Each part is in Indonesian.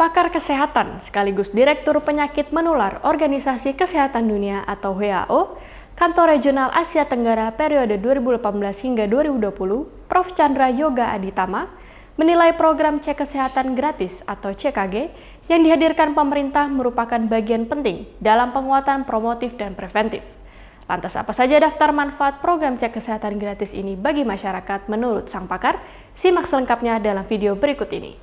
pakar kesehatan sekaligus Direktur Penyakit Menular Organisasi Kesehatan Dunia atau WHO, Kantor Regional Asia Tenggara periode 2018 hingga 2020, Prof. Chandra Yoga Aditama, menilai program cek kesehatan gratis atau CKG yang dihadirkan pemerintah merupakan bagian penting dalam penguatan promotif dan preventif. Lantas apa saja daftar manfaat program cek kesehatan gratis ini bagi masyarakat menurut sang pakar? Simak selengkapnya dalam video berikut ini.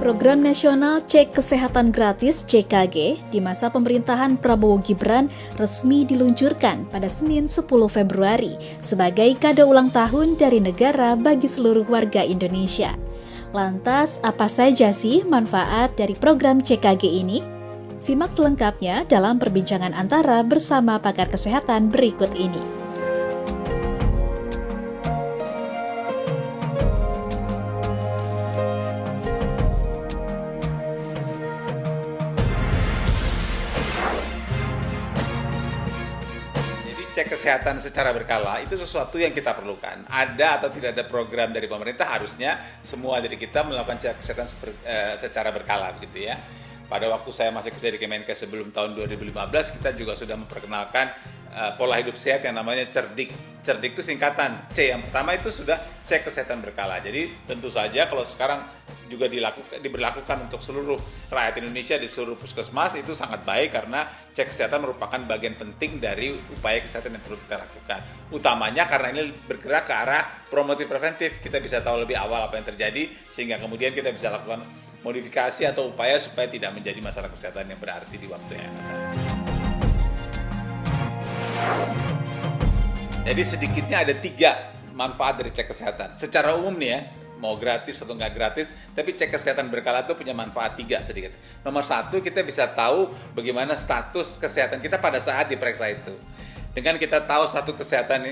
Program Nasional Cek Kesehatan Gratis (CKG) di masa pemerintahan Prabowo Gibran resmi diluncurkan pada Senin 10 Februari sebagai kado ulang tahun dari negara bagi seluruh warga Indonesia. Lantas, apa saja sih manfaat dari program CKG ini? Simak selengkapnya dalam perbincangan antara bersama pakar kesehatan berikut ini. Cek kesehatan secara berkala itu sesuatu yang kita perlukan. Ada atau tidak ada program dari pemerintah, harusnya semua dari kita melakukan cek kesehatan secara berkala begitu ya. Pada waktu saya masih kerja di Kemenkes sebelum tahun 2015, kita juga sudah memperkenalkan pola hidup sehat yang namanya cerdik. Cerdik itu singkatan C, yang pertama itu sudah cek kesehatan berkala. Jadi tentu saja kalau sekarang juga diberlakukan untuk seluruh rakyat Indonesia di seluruh puskesmas, itu sangat baik karena cek kesehatan merupakan bagian penting dari upaya kesehatan yang perlu kita lakukan. Utamanya karena ini bergerak ke arah promotif preventif, kita bisa tahu lebih awal apa yang terjadi sehingga kemudian kita bisa lakukan modifikasi atau upaya supaya tidak menjadi masalah kesehatan yang berarti di waktu yang akan datang. Jadi sedikitnya ada 3 manfaat dari cek kesehatan. Secara umum nih ya, mau gratis atau nggak gratis, tapi cek kesehatan berkala itu punya manfaat 3 sedikit. Nomor 1, kita bisa tahu bagaimana status kesehatan kita pada saat diperiksa itu. Dengan kita tahu status kesehatan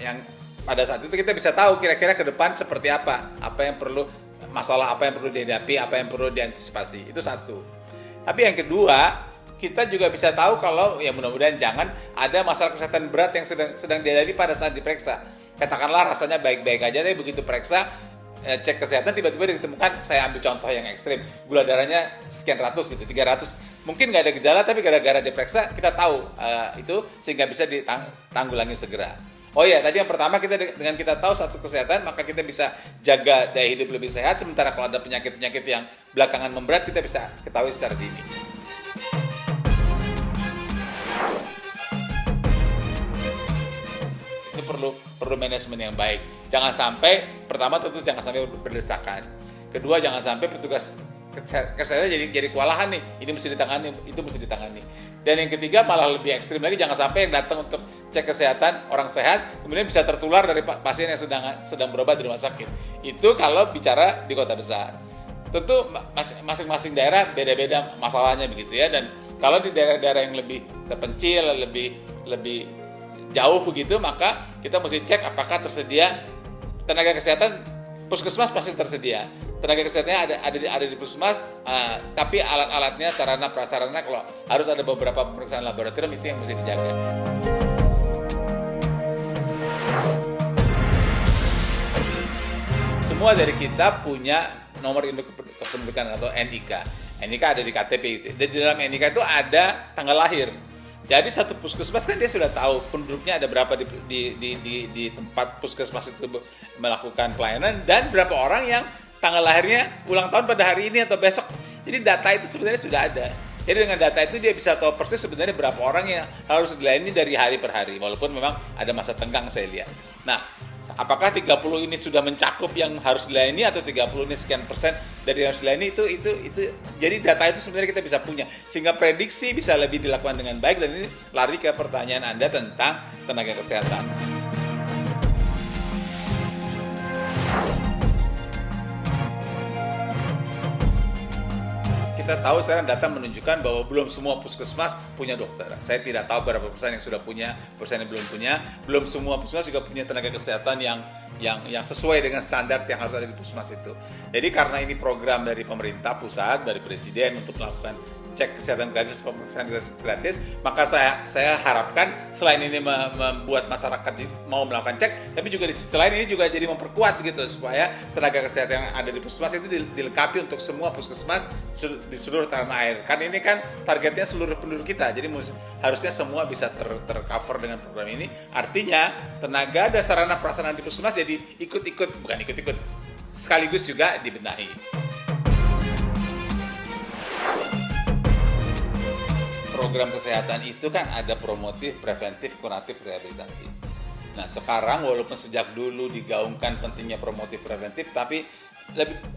yang pada saat itu, kita bisa tahu kira-kira ke depan seperti apa yang perlu, masalah apa yang perlu dihadapi, apa yang perlu diantisipasi. Itu 1. Tapi yang kedua, kita juga bisa tahu kalau ya mudah-mudahan jangan ada masalah kesehatan berat yang sedang dihadapi pada saat diperiksa. Katakanlah rasanya baik-baik aja, tapi begitu periksa cek kesehatan tiba-tiba ditemukan, saya ambil contoh yang ekstrim, gula darahnya sekian ratus gitu, 300. Mungkin nggak ada gejala, tapi gara-gara diperiksa kita tahu itu sehingga bisa ditanggulangi segera. Oh iya, tadi yang pertama, dengan kita tahu status kesehatan, maka kita bisa jaga daya hidup lebih sehat. Sementara kalau ada penyakit-penyakit yang belakangan memberat, kita bisa ketahui secara dini. Itu perlu manajemen yang baik. Jangan sampai, pertama tentu jangan sampai berdesakan. Kedua, jangan sampai petugas kesehatan jadi kewalahan nih, ini mesti ditangani, itu mesti ditangani. Dan yang ketiga malah lebih ekstrim lagi, jangan sampai yang datang untuk cek kesehatan orang sehat kemudian bisa tertular dari pasien yang sedang berobat di rumah sakit. Itu kalau bicara di kota besar. Tentu masing-masing daerah beda-beda masalahnya begitu ya, dan kalau di daerah-daerah yang lebih terpencil, lebih jauh begitu, maka kita mesti cek apakah tersedia tenaga kesehatan. Puskesmas pasti tersedia, tenaga kesehatannya ada di puskesmas, tapi alat-alatnya, sarana prasarana, kalau harus ada beberapa pemeriksaan laboratorium, itu yang mesti dijaga. Semua dari kita punya nomor induk kependudukan atau NIK. NIK ada di KTP itu. Dan di dalam NIK itu ada tanggal lahir. Jadi satu puskesmas kan dia sudah tahu penduduknya ada berapa di tempat puskesmas itu melakukan pelayanan, dan berapa orang yang tanggal lahirnya ulang tahun pada hari ini atau besok. Jadi data itu sebenarnya sudah ada. Jadi dengan data itu dia bisa tahu persis sebenarnya berapa orang yang harus dilayani dari hari per hari. Walaupun memang ada masa tenggang saya lihat. Nah, apakah 30 ini sudah mencakup yang harus dilayani atau 30 ini sekian persen dari yang harus dilayani, itu jadi data itu sebenarnya kita bisa punya sehingga prediksi bisa lebih dilakukan dengan baik. Dan ini lari ke pertanyaan Anda tentang tenaga kesehatan. Kita tahu sekarang data menunjukkan bahwa belum semua puskesmas punya dokter. Saya tidak tahu berapa persen yang sudah punya, persen yang belum punya. Belum semua puskesmas juga punya tenaga kesehatan yang sesuai dengan standar yang harus ada di puskesmas itu. Jadi karena ini program dari pemerintah pusat, dari presiden untuk melakukan cek kesehatan gratis, pemeriksaan gratis, maka saya harapkan selain ini membuat masyarakat mau melakukan cek, tapi juga selain ini juga jadi memperkuat gitu supaya tenaga kesehatan yang ada di puskesmas itu dilengkapi untuk semua puskesmas di seluruh tanah air. Kan ini kan targetnya seluruh penduduk kita, jadi harusnya semua bisa tercover dengan program ini. Artinya tenaga dan sarana prasarana di puskesmas jadi bukan ikut-ikut, sekaligus juga dibenahi. Program kesehatan itu kan ada promotif, preventif, kuratif, rehabilitatif. Nah sekarang walaupun sejak dulu digaungkan pentingnya promotif preventif, tapi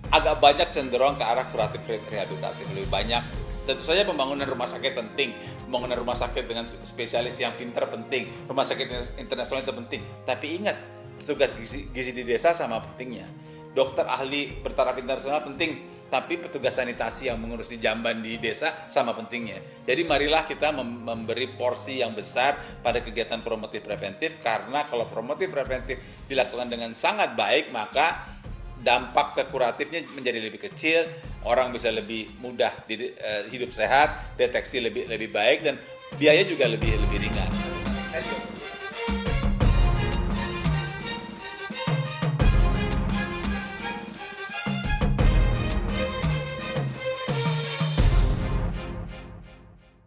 agak banyak cenderung ke arah kuratif rehabilitatif, lebih banyak. Tentu saja pembangunan rumah sakit penting, pembangunan rumah sakit dengan spesialis yang pintar penting, rumah sakit internasional itu penting. Tapi ingat, petugas gizi di desa sama pentingnya. Dokter ahli bertaraf internasional penting, tapi petugas sanitasi yang mengurusi jamban di desa sama pentingnya. Jadi marilah kita memberi porsi yang besar pada kegiatan promotif preventif, karena kalau promotif preventif dilakukan dengan sangat baik, maka dampak ke kuratifnya menjadi lebih kecil, orang bisa lebih mudah hidup sehat, deteksi lebih baik, dan biaya juga lebih ringan. Saya juga